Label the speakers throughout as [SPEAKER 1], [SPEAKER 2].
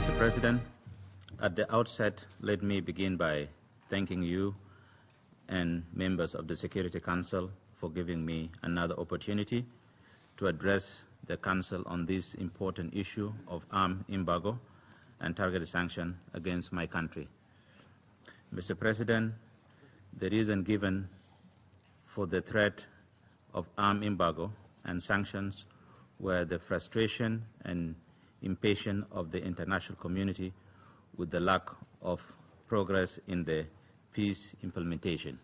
[SPEAKER 1] Mr. President, at the outset, let me begin by thanking you and members of the Security Council for giving me another opportunity to address the Council on this important issue of arms embargo and targeted sanction against my country. Mr. President, the reason given for the threat of arms embargo and sanctions were the frustration and impatience of the international community with the lack of progress in the peace implementation.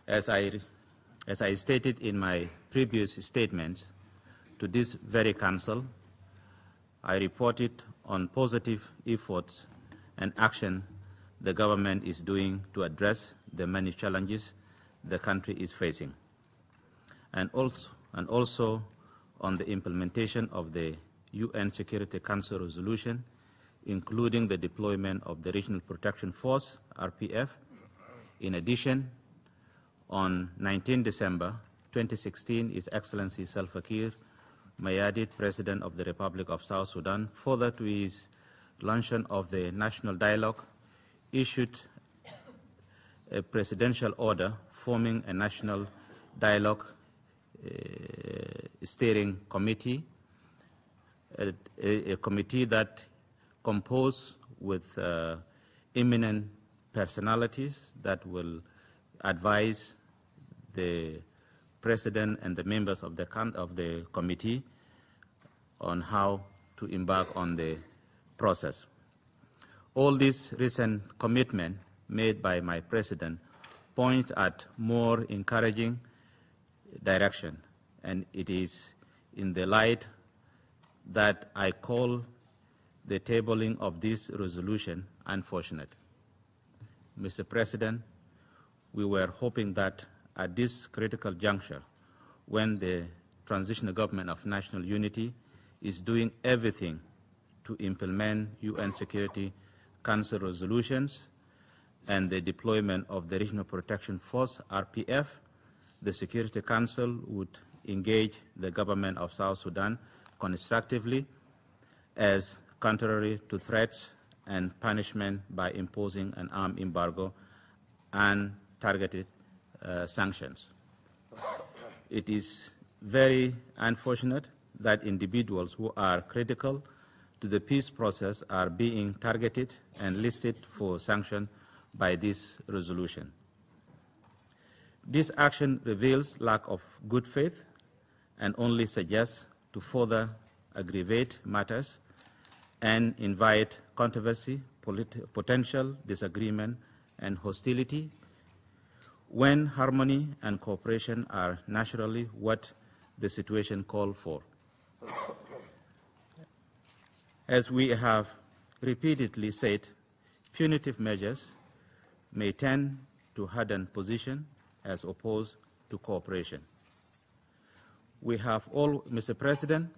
[SPEAKER 1] As I stated in my previous statements to this very Council, I reported on positive efforts and action the government is doing to address the many challenges the country is facing, and also on the implementation of the UN Security Council resolution, including the deployment of the Regional Protection Force, RPF. In addition, on 19 December 2016, His Excellency Salva Kiir Mayardit, President of the Republic of South Sudan, further to his launching of the National Dialogue, issued a presidential order forming a National Dialogue steering committee, a committee that composed with eminent personalities that will advise the President and the members of the committee on how to embark on the process. All these recent commitments made by my President point at more encouraging direction, and it is in the light that I call the tabling of this resolution unfortunate. Mr. President, we were hoping that at this critical juncture, when the transitional government of national unity is doing everything to implement UN Security Council resolutions and the deployment of the Regional Protection Force, RPF, the Security Council would engage the government of South Sudan constructively as contrary to threats and punishment by imposing an arms embargo and targeted sanctions. It is very unfortunate that individuals who are critical to the peace process are being targeted and listed for sanction by this resolution. This action reveals lack of good faith and only suggests to further aggravate matters and invite controversy, potential disagreement, and hostility when harmony and cooperation are naturally what the situation calls for. As we have repeatedly said, punitive measures may tend to harden position as opposed to cooperation. We have Mr. President,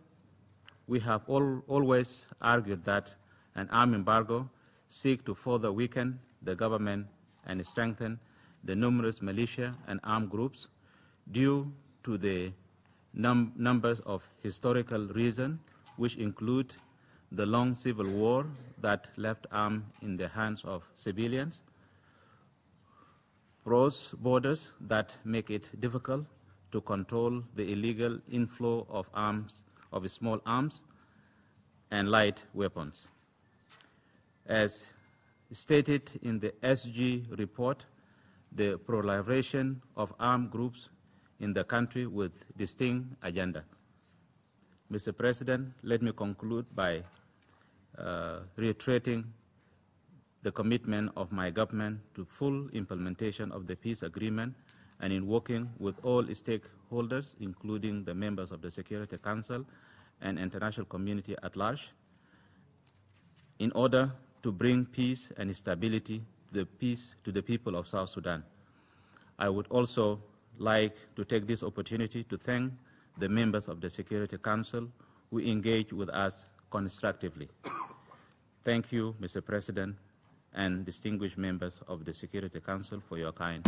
[SPEAKER 1] we have always argued that an arms embargo seeks to further weaken the government and strengthen the numerous militia and armed groups due to the numbers of historical reasons, which include the long civil war that left arms in the hands of civilians, porous borders that make it difficult to control the illegal inflow of arms, of small arms and light weapons. As stated in the SG report, the proliferation of armed groups in the country with distinct agenda. Mr. President, let me conclude by reiterating the commitment of my government to full implementation of the peace agreement and in working with all stakeholders, including the members of the Security Council and international community at large, in order to bring peace and stability to the people of South Sudan. I would also like to take this opportunity to thank the members of the Security Council who engage with us constructively. Thank you, Mr. President, and distinguished members of the Security Council for your kind.